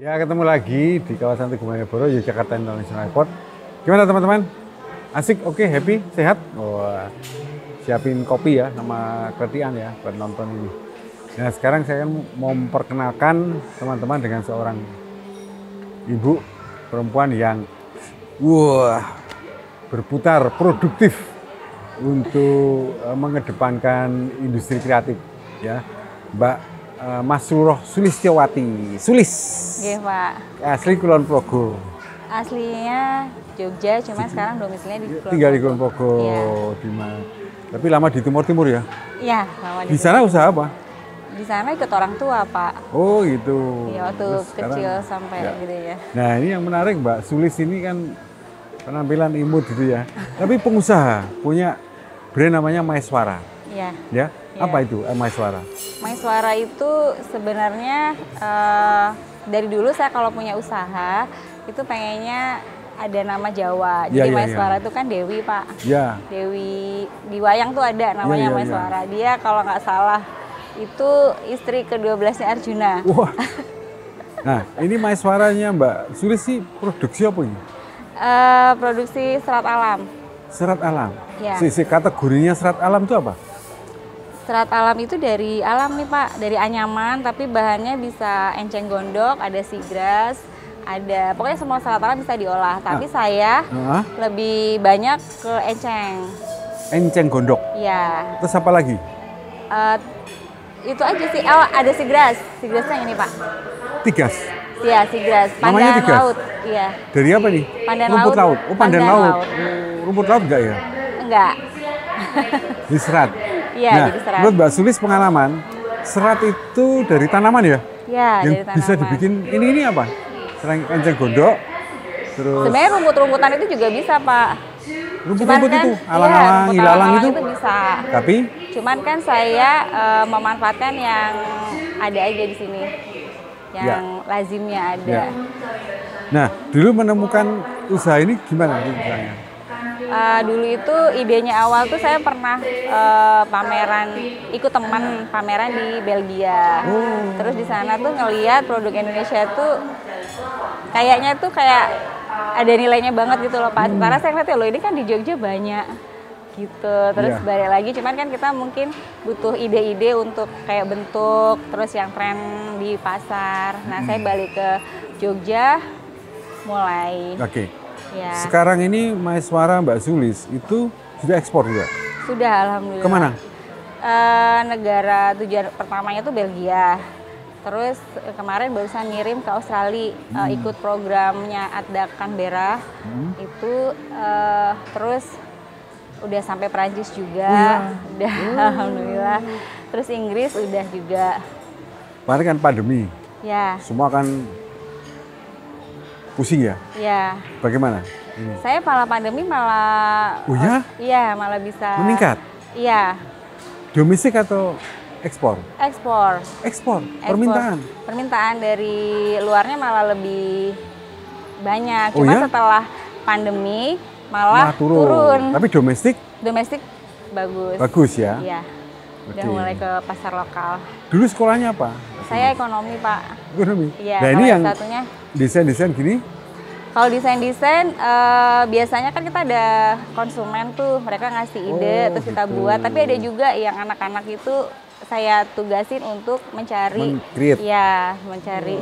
Ya, ketemu lagi di kawasan Tugu Malioboro, Yogyakarta International Airport. Gimana teman-teman? Asik, oke, happy, sehat? Wah, siapin kopi ya, sama kertian ya, buat nonton ini. Nah, sekarang saya mau memperkenalkan teman-teman dengan seorang ibu perempuan yang berputar produktif untuk mengedepankan industri kreatif ya, Mbak Masruroh Sulistiawati. Sulis. Iya, Pak. Asli Kulon Progo. Aslinya Jogja, cuma sekarang domisilinya di Kulon Tinggal di Progo. Kulon Progo, Iya. di mana? Tapi lama di Timur Timur ya. Iya, lama Di sana usaha apa? Di sana ikut orang tua, Pak. Oh gitu. Iya, waktu Terus kecil sekarang- sampai ya. gitu ya. Nah ini yang menarik Mbak Sulis ini kan penampilan imut gitu ya. Tapi pengusaha punya brand namanya Maeswara. Iya. Ya, Iya. apa itu Maeswara? Maeswara itu sebenarnya dari dulu saya kalau punya usaha itu pengennya ada nama Jawa. Iya, Jadi iya, Maeswara iya. itu kan Dewi, Pak. Ya, Dewi di wayang tuh ada Iya, namanya iya, Maeswara. Dia kalau nggak salah itu istri ke-12-nya Arjuna. wah. Nah ini Maeswaranya Mbak Sulis sih produksi apa ini? Produksi serat alam. Serat alam. Ya. Sisi kategorinya serat alam itu apa? Serat alam itu dari alam nih, Pak, dari anyaman, tapi bahannya bisa enceng gondok, ada sigras, ada pokoknya semua serat alam bisa diolah. Tapi saya Nah, lebih banyak ke enceng. enceng gondok. Ya, Terus apa lagi? itu aja sih. Oh, ada sigras, sigrasnya ini, Pak. Tigas. Ya, sigras. Namanya Pandan Tigas? laut. Iya, Dari apa nih? Pandan Rumput laut. laut. Oh, pandan Pandan laut. laut. Oh, rumput laut enggak ya? enggak. Di serat. Iya, Nah, jadi serat. menurut Mbak Sulis pengalaman, serat itu dari tanaman ya? Ya, Yang dari tanaman. bisa dibikin ini apa? Selain enceng gondok, terus Sebenarnya rumput-rumputan itu juga bisa, Pak. rumput-rumput Cuman kan, itu, iya, alang-alang, rumput ilalang alang-alang itu. bisa. Tapi, Cuman kan saya memanfaatkan yang ada aja di sini, yang lazimnya ada. ya. Nah, dulu menemukan usaha ini gimana usahanya? Dulu itu idenya awal tuh saya pernah pameran, ikut teman pameran di Belgia. Oh. Terus di sana tuh ngeliat produk Indonesia tuh kayaknya tuh kayak ada nilainya banget gitu loh, Pak. Karena saya ngeliat ya loh ini kan di Jogja banyak gitu. Terus Iya. balik lagi, cuman kan kita mungkin butuh ide-ide untuk kayak bentuk, terus yang tren di pasar. Nah, saya balik ke Jogja mulai. Oke. Ya, Sekarang ini Maeswara Mbak Sulis itu sudah ekspor juga. sudah alhamdulillah. Kemana? Negara tujuan pertamanya tuh Belgia. Terus kemarin barusan ngirim ke Australia, ikut programnya Adda Canberra. Itu terus udah sampai Perancis juga, udah alhamdulillah. Terus Inggris udah juga. Kemarin kan pandemi, Ya, semua kan pusing ya. ya. Bagaimana? Ini? Saya malah pandemi malah Oh ya? iya, malah bisa Meningkat? Iya, Domestik atau ekspor? ekspor. Ekspor, Ekspor. permintaan. Permintaan dari luarnya malah lebih banyak. Oh Cuma ya? setelah pandemi malah Nah, turun. Tapi domestik Domestik bagus. bagus ya. Iya. Udah Oke. mulai ke pasar lokal. Dulu sekolahnya apa? Saya ekonomi, Pak. Ekonomi. Iya. Nah ini kalau yang satunya. desain-desain gini, Kalau desain-desain biasanya kan kita ada konsumen tuh, mereka ngasih ide Oh, terus kita gitu. buat. Tapi ada juga yang anak-anak itu saya tugasin untuk mencari. Men-create. Iya, mencari.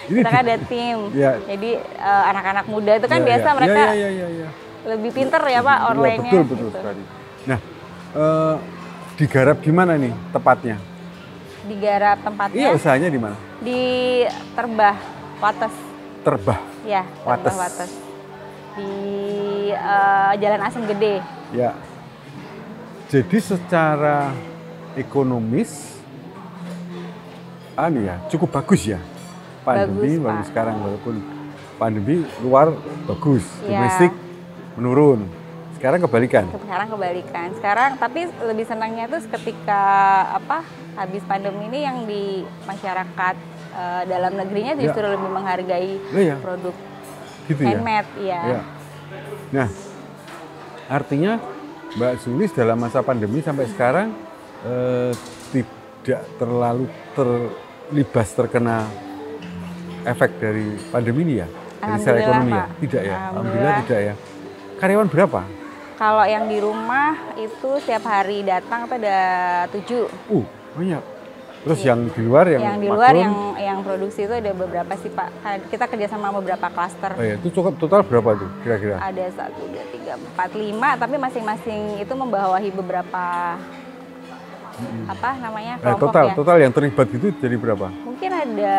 ini Kita kan ada tim. Iya. Jadi anak-anak muda itu kan Ya, biasa ya. mereka Ya. lebih pinter ya, Pak, Iya, online-nya. betul gitu. sekali. Nah, digarap gimana nih tepatnya? Digarap Iya, tempatnya usahanya di mana? di Terbah, Wates. Terbah. Ya, Wates. Terbah Wates. Di Jalan Asem Gede. Ya. Jadi secara ekonomis, cukup bagus ya. Pandemi Bagus, baru Pak. sekarang walaupun pandemi luar bagus, Ya. domestik menurun. Sekarang kebalikan. Sekarang kebalikan. Sekarang tapi lebih senangnya tuh ketika habis pandemi ini yang di masyarakat dalam negerinya justru lebih menghargai Iya. produk Gitu ya. handmade, iya. Ya. Nah, artinya Mbak Sulis dalam masa pandemi sampai sekarang tidak terlalu terkena efek dari pandemi ini ya? Dari secara Alhamdulillah, ekonomi ya? Pak. Tidak ya? Alhamdulillah. Alhamdulillah tidak ya. Karyawan berapa? Kalau yang di rumah itu setiap hari datang tuh ada 7. Banyak. Terus yang di luar Yang di luar yang produksi itu ada beberapa sih Pak. Kita kerja sama beberapa klaster. Oh, iya. Itu cukup total berapa tuh kira-kira? Ada 1, 2, 3, 4, 5, tapi masing-masing itu membawahi beberapa apa namanya kelompok Total yang terlibat gitu jadi berapa? Mungkin ada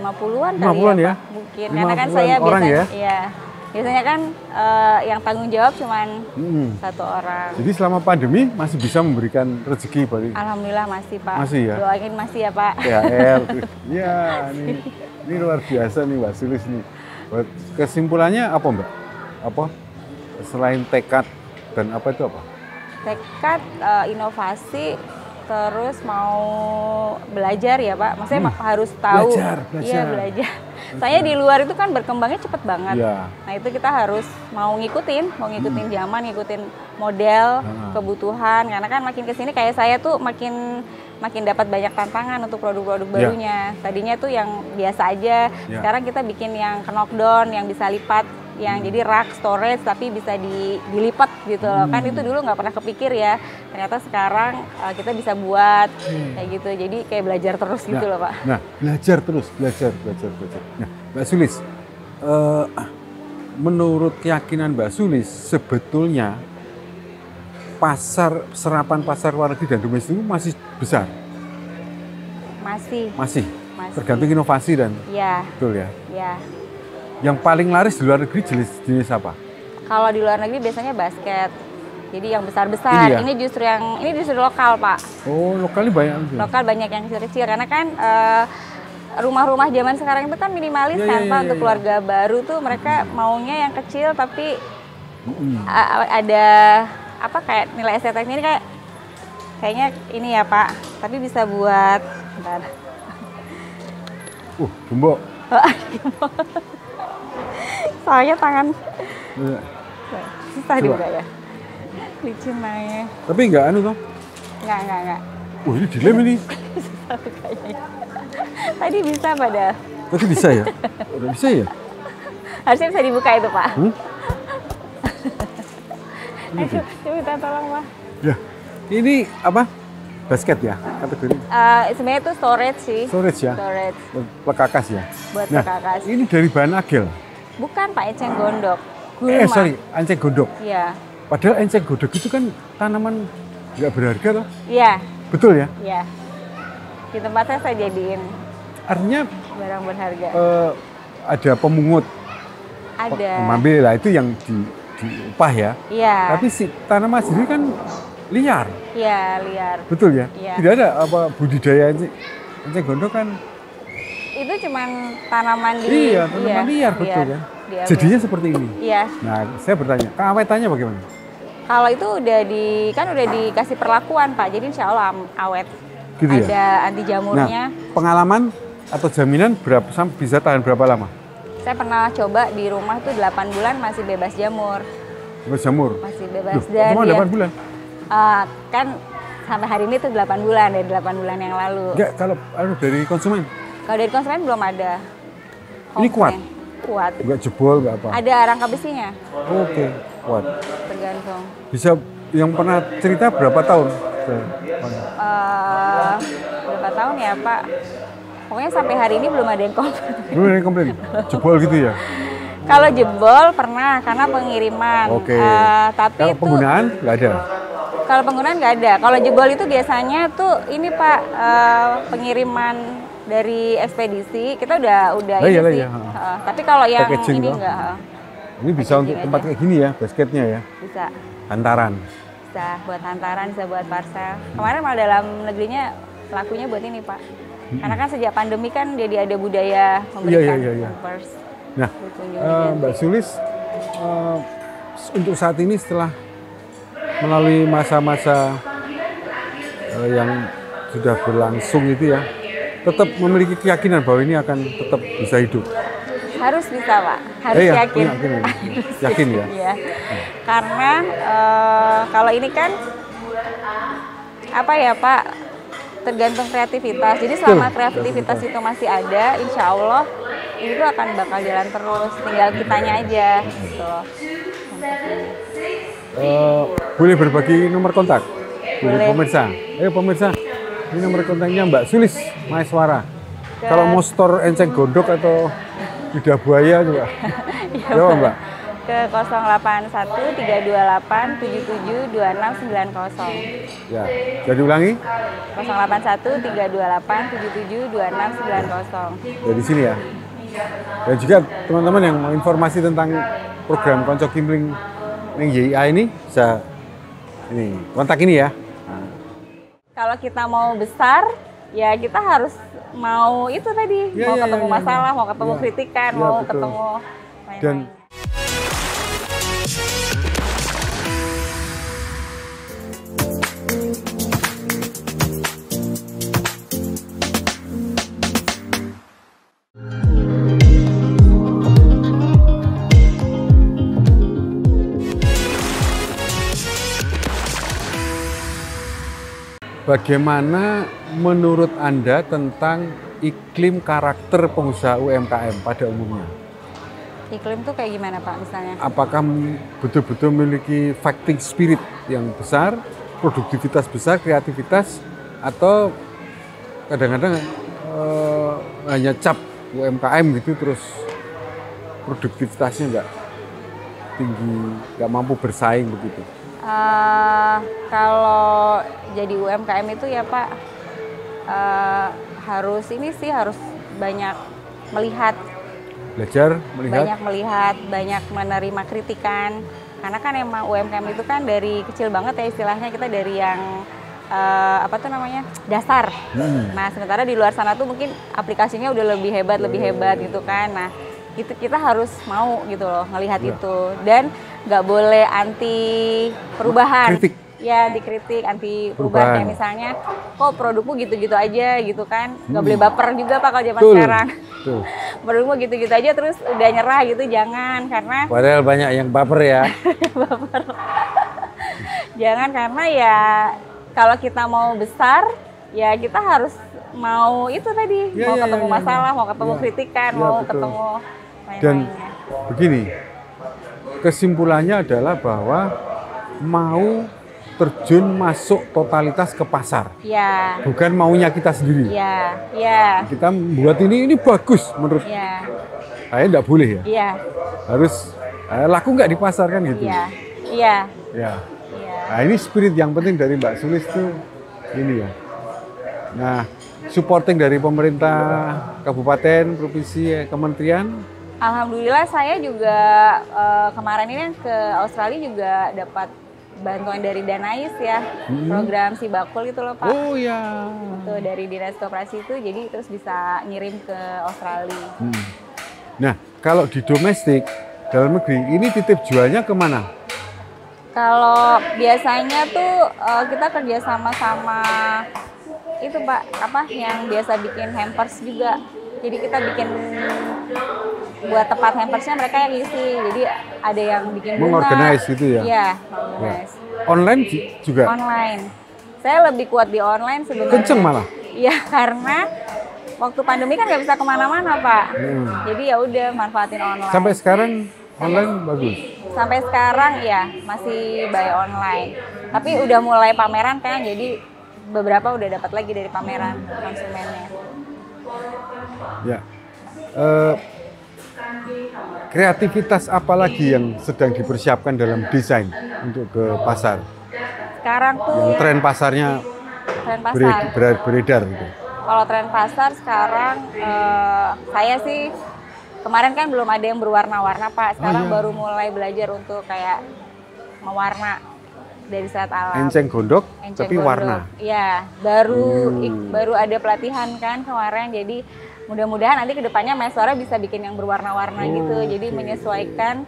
50-an kali 50-an ya? Pak. Mungkin karena kan 50-an saya orang biasanya ya? iya. Biasanya kan yang tanggung jawab cuman 1 orang. Jadi selama pandemi masih bisa memberikan rezeki bagi Alhamdulillah masih Pak. Masih ya? Doain masih ya Pak. THR. Ya, ini luar biasa nih Mbak Sulis nih. Kesimpulannya apa Mbak? Apa selain tekad dan apa itu apa? Tekad, inovasi, terus mau belajar ya Pak. Maksudnya harus tahu. Belajar. Iya belajar. Soalnya di luar itu kan berkembangnya cepet banget. Ya. Nah itu kita harus mau ngikutin zaman, ngikutin model, kebutuhan. Karena kan makin kesini kayak saya tuh makin dapat banyak tantangan untuk produk-produk barunya. Tadinya tuh yang biasa aja. Sekarang kita bikin yang knockdown, yang bisa lipat, yang jadi rak storage tapi bisa dilipat gitu loh. Kan itu dulu nggak pernah kepikir ya. Ternyata sekarang kita bisa buat kayak gitu. Jadi kayak belajar terus gitu loh Pak. Nah, belajar terus, belajar. Nah, Mbak Sulis, menurut keyakinan Mbak Sulis, sebetulnya serapan pasar luar negeri dan domestik itu masih besar? Masih. Tergantung inovasi dan betul ya? Iya. Yang paling laris di luar negeri jenis apa? Kalau di luar negeri biasanya basket. Jadi yang besar-besar. Ini justru lokal, Pak. Oh, lokalnya banyak. Lokal banyak yang kecil-kecil karena kan rumah-rumah zaman sekarang itu kan minimalis kan, Pak. Untuk keluarga baru tuh mereka maunya yang kecil tapi ada apa kayak nilai estetiknya ini kayaknya ini ya, Pak. Tapi bisa buat bentar. Gembok. Soalnya tangan susah juga ya. Licin nanya. Tapi enggak anu toh? Enggak. Ini dilem ini. Susah kayaknya. Tadi bisa pada. Tadi bisa ya? Udah bisa ya? Harusnya bisa dibuka itu, Pak. Coba minta tolong, Pak. Ya. Ini apa? Basket ya kategori? Sebenarnya itu storage sih. Storage ya? Storage. Pekakas ya? Buat pekakas. Ini dari bahan agel? Bukan, Pak, enceng gondok. Enceng gondok? Iya. Padahal enceng gondok itu kan tanaman nggak berharga loh? Iya. Betul ya? Iya. Di tempat saya jadiin. Artinya barang berharga. Ada pemungut. Ada. Mengambil lah itu yang diupah ya. Iya. Tapi si tanaman sendiri kan liar. Iya, liar. Betul ya? Iya. Tidak ada apa budidaya enceng gondok kan? Itu cuman tanaman di tanaman liar betul kan? Jadinya seperti ini. Iya. Nah, saya bertanya, keawetannya bagaimana? Kalau itu udah dikasih perlakuan, Pak. Jadi insya Allah awet. Gitu ada anti jamurnya. Nah, pengalaman atau jaminan bisa tahan berapa lama? Saya pernah coba di rumah tuh 8 bulan masih bebas jamur. Bebas jamur? Masih bebas. Dan cuma 8 bulan? Kan sampai hari ini tuh 8 bulan, dari 8 bulan yang lalu. Enggak, kalau dari konsumen? Kalau dari konsumen belum ada. Ini kuat? Kuat. Enggak jebol, enggak apa? Ada rangka besinya. Oke, kuat. Tergantung. Bisa, yang pernah cerita berapa tahun? Berapa tahun ya, Pak? Pokoknya sampai hari ini belum ada yang komplain. Belum ada yang komplain? Jebol gitu ya? Kalau jebol pernah, karena pengiriman. Oke. Tapi kalau penggunaan nggak ada? Kalau penggunaan nggak ada. Kalau jebol itu biasanya tuh ini Pak, pengiriman dari ekspedisi kita udah ini sih. Tapi kalau yang packaging ini enggak. Ini bisa untuk tempat kayak gini ya, basketnya ya? Bisa. Hantaran? Bisa buat hantaran, bisa buat parcel. Kemarin malah dalam negerinya lakunya buat ini Pak. Karena kan sejak pandemi kan jadi ada budaya memberikan hampers. Nah, Mbak Sulis, untuk saat ini setelah melalui masa-masa yang sudah berlangsung itu ya, tetap memiliki keyakinan bahwa ini akan tetap bisa hidup? Harus bisa, Pak. Harus yakin. Yakin ya? Iya. Karena kalau ini kan apa ya, Pak, tergantung kreativitas. Jadi selama kreativitas itu masih ada, insya Allah itu akan bakal jalan terus. Tinggal kitanya aja gitu loh. Boleh berbagi nomor kontak? Boleh. Pemirsa. Ayo pemirsa, ini nomor kontaknya Mbak Sulis Maeswara. Kalau mau store enceng gondok atau lidah buaya juga. Ya Mbak. Ke 081 328 77 2690. Ya, jadi ulangi. 081 328 77 2690. Dari sini ya. Dan juga teman-teman yang mau informasi tentang program Konco Kimling yang YIA ini bisa ini kontak ini ya. Kalau kita mau besar, ya kita harus mau itu tadi, Ya, mau ya, ketemu ya, ya, masalah, ya. mau ketemu Ya. kritikan, Ya, mau betul. ketemu lain-lain. Dan bagaimana menurut Anda tentang iklim karakter pengusaha UMKM pada umumnya? Iklim tuh kayak gimana Pak misalnya? Apakah betul-betul memiliki fighting spirit yang besar, produktivitas besar, kreativitas, atau kadang-kadang hanya cap UMKM gitu terus produktivitasnya nggak tinggi, nggak mampu bersaing begitu? Kalau jadi UMKM itu ya Pak harus ini sih harus banyak melihat, Belajar, melihat, banyak melihat, banyak menerima kritikan. Karena kan emang UMKM itu kan dari kecil banget ya istilahnya, kita dari yang apa tuh namanya dasar. Nah sementara di luar sana tuh mungkin aplikasinya udah lebih hebat gitu kan. Nah itu kita harus mau gitu loh ngelihat itu, dan nggak boleh anti perubahan. kritik. Ya dikritik, anti perubahan. Kayak misalnya kok produkmu gitu-gitu aja gitu kan, nggak boleh baper juga Pak kalau zaman sekarang. Tuh. Produkmu gitu-gitu aja terus udah nyerah gitu, jangan, karena Padahal banyak yang baper ya. jangan, karena ya kalau kita mau besar ya kita harus mau itu tadi, Ya, mau ya, ketemu ya, ya, masalah, ya. mau ketemu Ya. kritikan, Ya, mau betul. ketemu Dan lain-lainnya. begini, kesimpulannya adalah bahwa mau terjun masuk totalitas ke pasar, Ya, bukan maunya kita sendiri. ya, ya, Kita buat ini bagus menurut ya, saya, nggak boleh ya. ya, Harus laku nggak di pasar kan gitu. ya, ya, Ya. ya. Nah ini spirit yang penting dari Mbak Sulis tuh ini ya. Nah supporting dari pemerintah kabupaten, provinsi, kementerian. Alhamdulillah saya juga kemarin ini ke Australia juga dapat bantuan dari Danais ya, program Si Bakul itu loh Pak. Oh ya. Itu dari Dinas Koperasi itu, jadi terus bisa ngirim ke Australia. Nah kalau di domestik dalam negeri ini titip jualnya kemana? Kalau biasanya tuh kita kerja sama itu Pak, apa yang biasa bikin hampers juga. Jadi kita bikin buat tempat hampersnya mereka yang isi. Jadi ada yang bikin bunga. Mengorganize gitu ya? Iya, organize. Online juga? Online. Saya lebih kuat di online sebenarnya. Kenceng malah? Iya, karena waktu pandemi kan nggak bisa kemana-mana Pak. Jadi ya udah manfaatin online. Sampai sekarang online bagus? Sampai sekarang ya masih by online. Tapi udah mulai pameran kan, jadi beberapa udah dapat lagi dari pameran konsumennya. Ya. Kreativitas apa lagi yang sedang dipersiapkan dalam desain untuk ke pasar? Sekarang tuh Yang tren pasarnya tren pasar. beredar gitu. Kalau tren pasar sekarang saya sih kemarin kan belum ada yang berwarna-warna Pak. Sekarang baru mulai belajar untuk kayak mewarna dari serat alam. Enceng gondok, Enceng tapi gondok. warna. Iya, baru ada pelatihan kan kemarin. Jadi mudah-mudahan nanti kedepannya Maeswara bisa bikin yang berwarna-warna gitu. Jadi menyesuaikan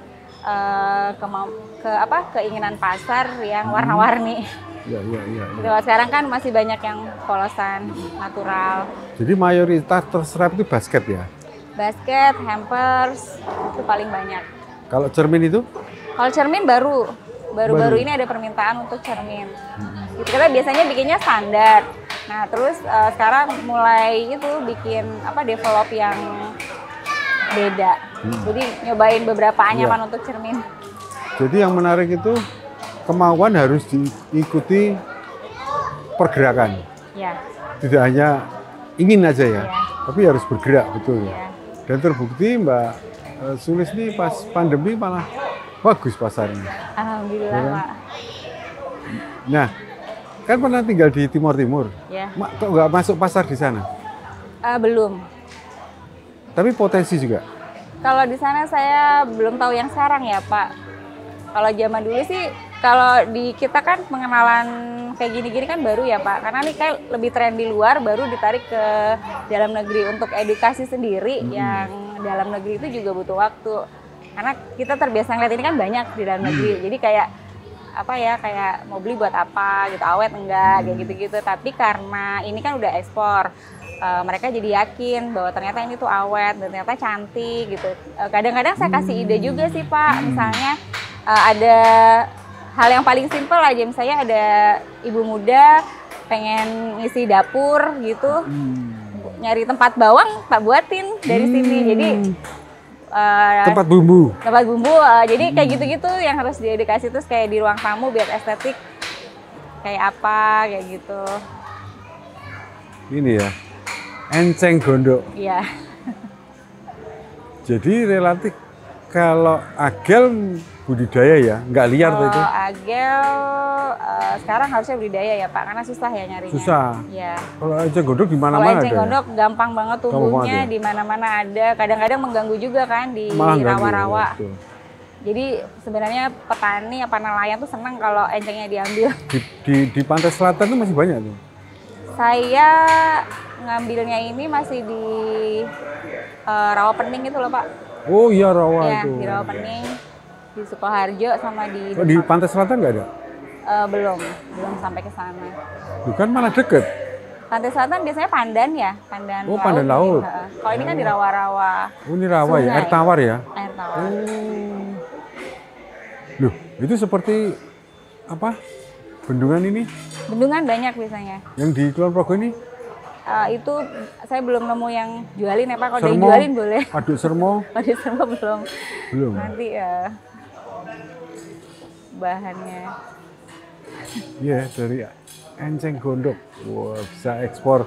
keinginan pasar yang warna-warni. Ya. Kalau sekarang kan masih banyak yang polosan natural. Jadi mayoritas terserap itu basket ya? Basket, hampers, itu paling banyak. Kalau cermin itu? Kalau cermin baru ini ada permintaan untuk cermin. Kita biasanya bikinnya standar. Nah terus sekarang mulai itu bikin develop yang beda. Jadi nyobain beberapa anyaman untuk cermin. Jadi yang menarik itu kemauan harus diikuti pergerakan. Ya. Tidak hanya ingin aja ya, Iya. tapi harus bergerak betul. Iya. Dan terbukti Mbak Sulis nih pas pandemi malah bagus pasarnya. Alhamdulillah Ya kan? Pak. Nah, kan pernah tinggal di Timur Timur. Ya. Kok nggak masuk pasar di sana? Belum. Tapi potensi juga. Kalau di sana saya belum tahu yang sekarang ya Pak. Kalau zaman dulu sih, kalau di kita kan pengenalan kayak gini-gini kan baru ya Pak. Karena ini kayak lebih tren di luar, baru ditarik ke dalam negeri untuk edukasi sendiri. Yang dalam negeri itu juga butuh waktu. Karena kita terbiasa ngeliat ini kan banyak di dalam negeri. Jadi kayak kayak mau beli buat apa gitu, awet enggak, kayak gitu-gitu. Tapi karena ini kan udah ekspor, mereka jadi yakin bahwa ternyata ini tuh awet dan ternyata cantik gitu. Kadang-kadang saya kasih ide juga sih Pak, misalnya ada hal yang paling simpel aja, misalnya ada ibu muda pengen ngisi dapur gitu, nyari tempat bawang, Pak buatin dari sini. Jadi Tempat bumbu. jadi kayak gitu-gitu yang harus diedukasi, terus kayak di ruang tamu biar estetik kayak apa, kayak gitu. Ini ya, enceng gondok. Iya. Jadi relatif kalau agel budidaya ya, nggak liar tuh itu. Kalau agel sekarang harusnya budidaya ya Pak, karena susah ya nyarinya. Susah. Iya. Kalau enceng gondok di Kalau mana-mana ada. enceng gondok gampang banget Gampang tumbuhnya, banget ya? di mana-mana ada. Kadang-kadang mengganggu juga kan di Malah nggak rawa-rawa. ada, betul. Jadi sebenarnya petani apa nelayan tuh senang kalau encengnya diambil. Di pantai selatan tuh masih banyak tuh. Saya ngambilnya ini masih di Rawa Pening itu loh Pak. Oh iya rawa Ya, itu. di Rawa Pening, di Sukoharjo sama di Oh, di pantai selatan nggak ada? belum sampai ke sana. Bukan malah deket. Pantai Selatan biasanya pandan ya, pandan Oh, pandan laut. Heeh. Kalau ini kan di rawa-rawa Oh ini rawa ya, Sungai. air tawar ya. air tawar. Loh, itu seperti apa? Bendungan ini Bendungan banyak biasanya. yang di Kulon Progo ini? Itu saya belum nemu yang jualin ya Pak. Kalau Sermo, dijualin boleh. Aduk sermo, Kalau di sana belum. belum. Nanti ya bahannya. Iya, dari enceng gondok. Wah, bisa ekspor.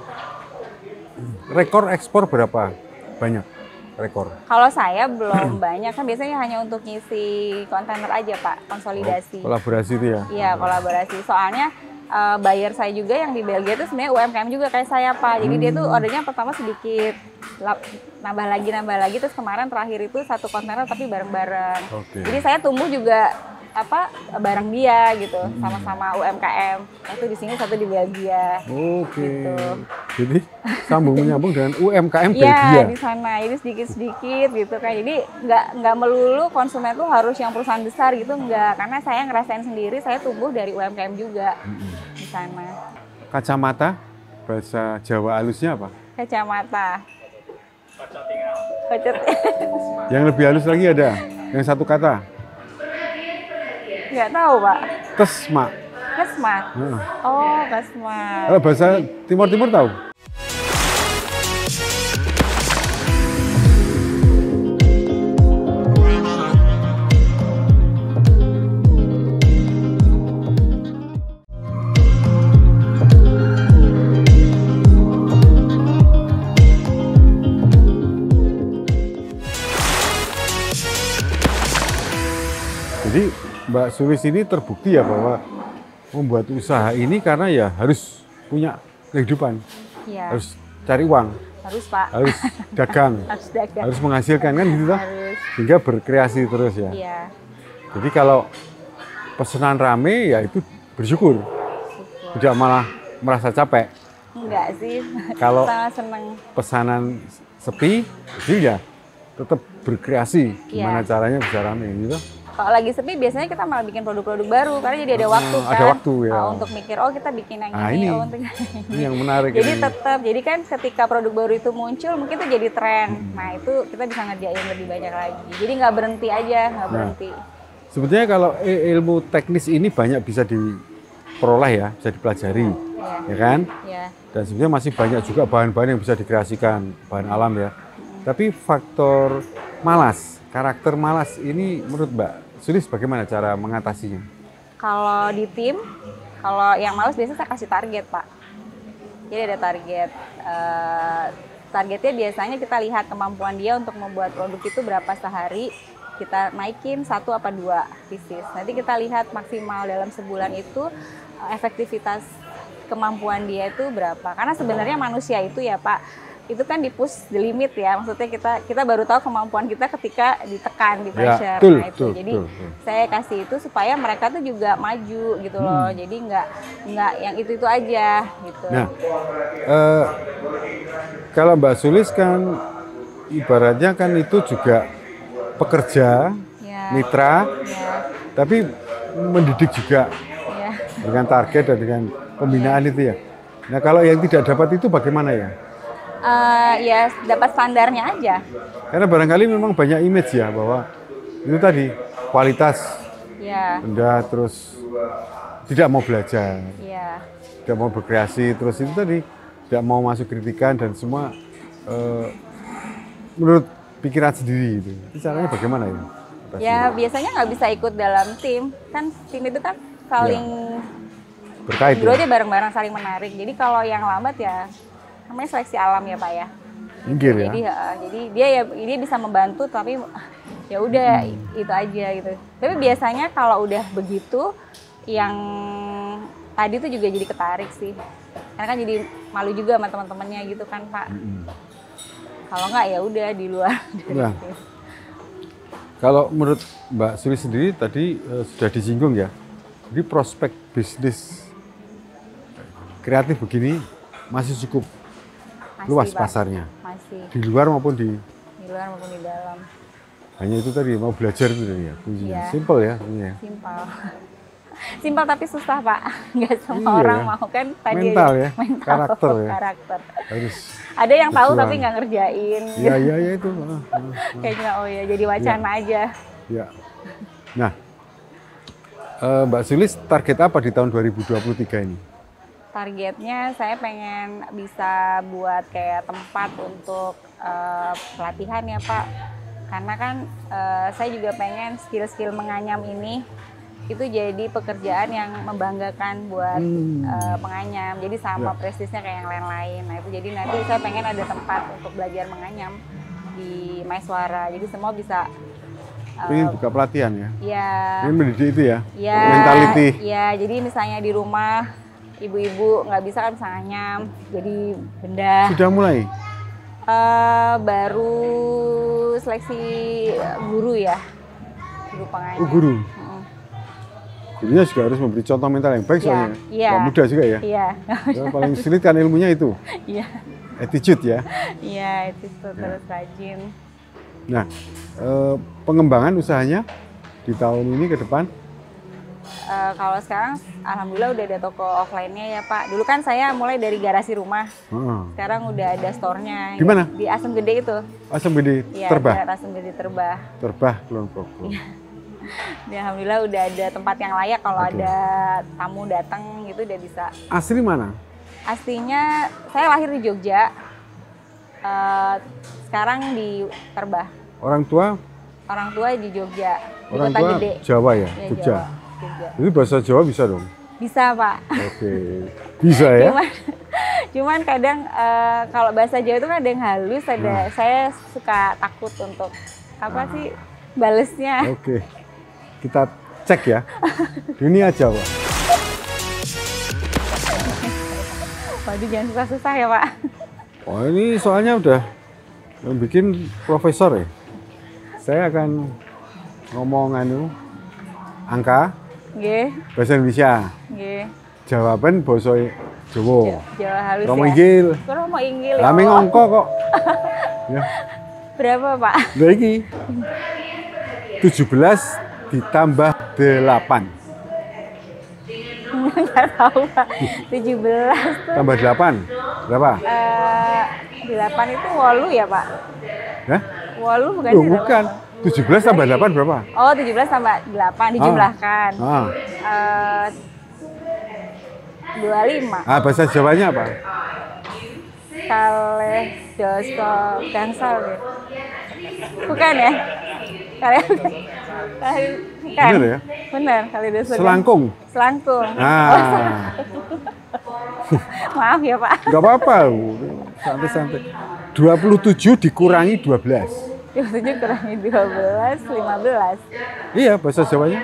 Rekor ekspor berapa? Banyak rekor. Kalau saya belum banyak, kan biasanya hanya untuk ngisi kontainer aja Pak, konsolidasi. Kolaborasi itu ya? Iya, kolaborasi. Soalnya buyer saya juga yang di Belgia itu sebenarnya UMKM juga kayak saya Pak. Jadi dia tuh ordernya pertama sedikit, nambah lagi, terus kemarin terakhir itu 1 kontainer tapi bareng-bareng. Oke. Jadi saya tumbuh juga bareng dia gitu, sama-sama UMKM. Satu di sini, satu di Belgia. Oke. Gitu. Jadi sambung menyambung dengan UMKM Iya, Belgia. di sana. Jadi sedikit-sedikit gitu kan. Jadi nggak melulu konsumen tuh harus yang perusahaan besar gitu, nggak. Karena saya ngerasain sendiri, saya tumbuh dari UMKM juga di sana. Kacamata, bahasa Jawa halusnya apa? Kacamata. Kocot. Yang lebih halus lagi ada, yang satu kata, Nggak tahu Pak. kesma. Kesmat. Heeh. Oh, kesmat. Kalau bahasa Timur-Timur tahu? Jadi Mbak Sulis ini terbukti ya bahwa membuat usaha ini karena ya harus punya kehidupan, Iya. harus cari uang, Harus Pak. harus dagang, Harus dagang. harus menghasilkan kan gitu toh, Harus. sehingga berkreasi terus ya. Iya. Jadi kalau pesanan rame ya itu bersyukur, tidak malah merasa capek. Enggak sih. Kalau sangat seneng. pesanan sepi, jadi ya tetap berkreasi. Gimana Iya. caranya bisa rame gitu. Kalau lagi sepi biasanya kita malah bikin produk-produk baru karena jadi ada waktu kan. ada waktu, ya. Untuk mikir kita bikin yang Nah, ini, ini. untuk yang ini. Ini yang menarik. Jadi ini. tetap, jadi kan ketika produk baru itu muncul mungkin itu jadi tren. Nah itu kita bisa ngerjain lebih banyak lagi. Jadi nggak berhenti aja, nggak berhenti. Sebetulnya kalau ilmu teknis ini banyak bisa diperoleh ya, bisa dipelajari. ya kan? Iya. Dan sebenarnya masih banyak juga bahan-bahan yang bisa dikreasikan, bahan alam ya. Tapi faktor malas, karakter malas ini menurut Mbak Sulis bagaimana cara mengatasinya? Kalau di tim, kalau yang males biasanya saya kasih target, Pak. Jadi ada target. Targetnya biasanya kita lihat kemampuan dia untuk membuat produk itu berapa sehari. Kita naikin 1 apa 2 pieces. Nanti kita lihat maksimal dalam sebulan itu efektivitas kemampuan dia itu berapa. Karena sebenarnya manusia itu ya Pak, itu kan di-push the limit ya. Maksudnya kita baru tahu kemampuan kita ketika ditekan, di pressure. Betul, Nah itu. betul, Jadi betul. saya kasih itu supaya mereka tuh juga maju gitu loh. Jadi nggak yang itu aja gitu. Nah, kalau Mbak Sulis kan ibaratnya kan itu juga pekerja, Ya, mitra, ya, tapi mendidik juga ya. dengan target dan dengan pembinaan itu ya. Nah kalau yang tidak dapat itu bagaimana ya? Ya dapat standarnya aja. Karena barangkali memang banyak image ya bahwa itu tadi kualitas Ya, benda terus tidak mau belajar, ya. tidak mau berkreasi, terus itu tadi tidak mau masuk kritikan dan semua menurut pikiran sendiri itu. Itu caranya bagaimana ya? Ya biasanya nggak bisa ikut dalam tim. Kan tim itu kan saling Berkait dulu ya? aja bareng-bareng saling menarik. Jadi kalau yang lambat ya namanya seleksi alam ya Pak ya. Minggir ya? Jadi dia bisa membantu tapi ya udah itu aja gitu. Tapi biasanya kalau udah begitu yang tadi tuh juga jadi ketarik sih. Karena kan jadi malu juga sama teman-temannya gitu kan Pak. Kalau nggak ya udah di luar. Nah, kalau menurut Mbak Suri sendiri tadi sudah disinggung ya. Jadi prospek bisnis kreatif begini masih cukup luas Pak. pasarnya. Masih Di luar maupun di luar maupun di dalam. hanya itu tadi mau belajar itu tadi ya kuncinya. Iya. Simple ya kuncinya. Simpel. Simpel tapi susah Pak. Nggak semua Iya orang ya. mau kan tadi Mental ya, mental, karakter ya. Karakter. Harus Ada yang tahu berjuang. tapi nggak ngerjain. Iya iya ya itu. Kayaknya oh ya jadi wacana aja. Ya. Nah, Mbak Sulis target apa di tahun 2023 ini? Targetnya saya pengen bisa buat kayak tempat untuk pelatihan ya Pak. Karena kan saya juga pengen skill-skill menganyam ini itu jadi pekerjaan yang membanggakan buat penganyam. Jadi sama prestisnya kayak yang lain-lain. Nah itu jadi nanti saya pengen ada tempat untuk belajar menganyam di Maiswara. Jadi semua bisa Ingin buka pelatihan ya? ya, Ingin mendidik itu ya? ya, Mentality. ya. Jadi misalnya di rumah ibu-ibu nggak bisa kan bisa nganyam, jadi benda. Sudah mulai? Baru seleksi guru ya, guru penganyam. Oh guru? Gurunya juga harus memberi contoh mental yang baik soalnya. Iya. Nggak mudah juga ya? Iya, Yang paling sulit kan ilmunya itu, iya, attitude ya. iya itu terus rajin. Nah, pengembangan usahanya di tahun ini ke depan? Kalau sekarang, alhamdulillah udah ada toko offline-nya ya Pak. Dulu kan saya mulai dari garasi rumah. Sekarang udah ada store-nya. Di mana? Di Asem Gede itu. Asam Gede, Iya, Terbah? di Asem Gede Terbah. Terbah, Kulon Progo. Ya, alhamdulillah udah ada tempat yang layak kalau ada tamu datang gitu udah bisa. Asli mana? Aslinya saya lahir di Jogja. Sekarang di Terbah. Orang tua? Orang tua di Jogja, di Orang Kota tua Gede. Jawa ya? Iya, Jogja? Jawa. Jogja. Jadi bahasa Jawa bisa dong? Bisa Pak. Oke, bisa ya? Cuman kadang kalau bahasa Jawa itu kan ada yang halus, saya suka takut untuk apa sih balesnya. Oke, kita cek ya. Dunia Jawa. Waduh jangan susah-susah ya Pak. Oh ini soalnya udah yang bikin profesor ya. Saya akan ngomong angka Nggih, bahasa Indonesia. nggih. Jawaban bahasa Jawa. Jawa halus Romo ya. inggil. Romo inggil ya. Lami Allah. ngongko kok. Ya. Berapa Pak? Lah iki 17 ditambah 8. Nggak tahu Pak. 17 tuh. Tambah 8. Berapa? 8 itu 8 ya Pak? Hah? 8 bukan Loh, sih? bukan. 17 tambah 8 berapa? Oh 17 tambah 8 dijumlahkan. 25. Ah, bahasa Jawanya apa? Kalih doso gangsal ya. Bukan ya? Kalih bukan. Bener ya? Bener, kalih doso. Selangkung. Selangkung. Ah, Maaf ya, Pak. nggak apa-apa. Santai-santai. 27 dikurangi 12. 27 kurangi 12, 15. Iya, bahasa Jawanya.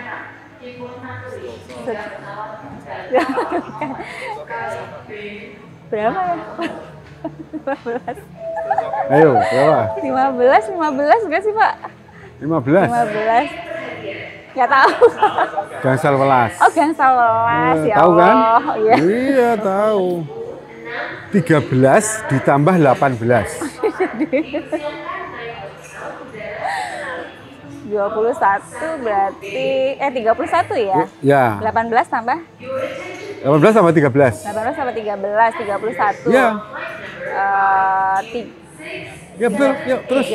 Berapa ya? 15. Ayo, berapa? 15 gak sih, Pak? 15. 15. Gak tahu. Gangsal welas. Oh, gangsal welas ya. Tahu kan? Allah. Iya. Iya, tahu. 13 ditambah 18. 21 berarti 31 ya? Ya. 18 tambah 18 tambah 13. 18 tambah 13, 31. Iya. Tiga, Ya betul. Yuk, terus.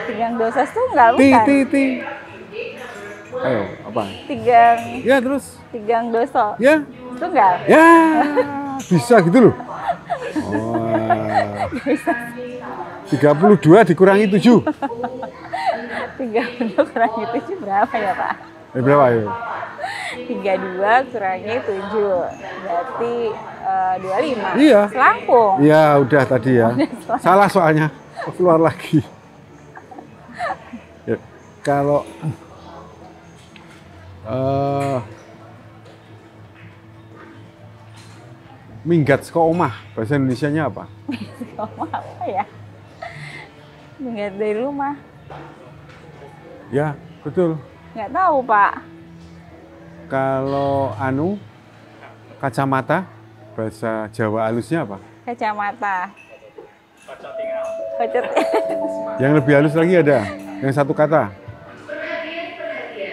tigang dosa tunggal Ti bukan? ti ti. Ayo, apa? Ya, terus. Tigang dosa Ya. tunggal. Ya. Bisa gitu loh. Wah. 32 dikurangi 7. 32 kurangi 7 berapa ya, Pak? Berapa ayo? 32 kurangi 7 berarti 25. Iya. Selangkung. Iya, udah tadi ya. Salah soalnya. Keluar lagi. Ya, kalau minggat saka omah, bahasa Indonesianya apa? Ngomong apa ya? Minggat dari rumah. Ya, betul. Nggak tahu, Pak. Kalau kacamata, bahasa Jawa halusnya apa? Kacamata. Kocet. Yang lebih halus lagi ada, yang satu kata.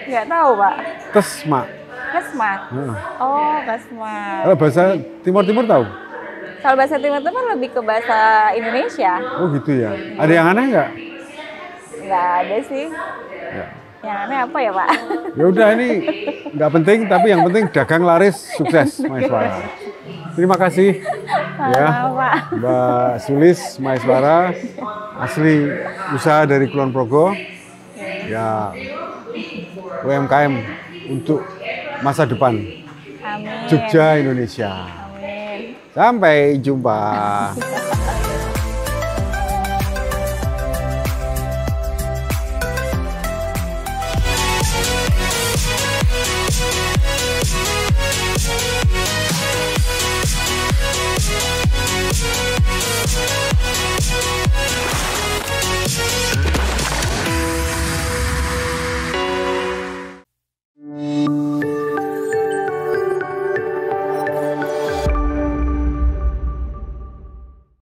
Nggak tahu, Pak. Kesma. Kesmat. Nah. Oh, kesmat. Kalau bahasa Timur-Timur tahu? Kalau bahasa Timur Tengah lebih ke bahasa Indonesia. Oh gitu ya. Ada yang aneh nggak? Nggak ada sih. Ya. Yang aneh apa ya, Pak? Ya udah, ini nggak penting, tapi yang penting dagang laris sukses, Maeswara. Terima kasih ya, Pak. Mbak Sulis Maeswara, asli usaha dari Kulon Progo, ya UMKM untuk masa depan Amin. Jogja Indonesia. Amin. Sampai jumpa.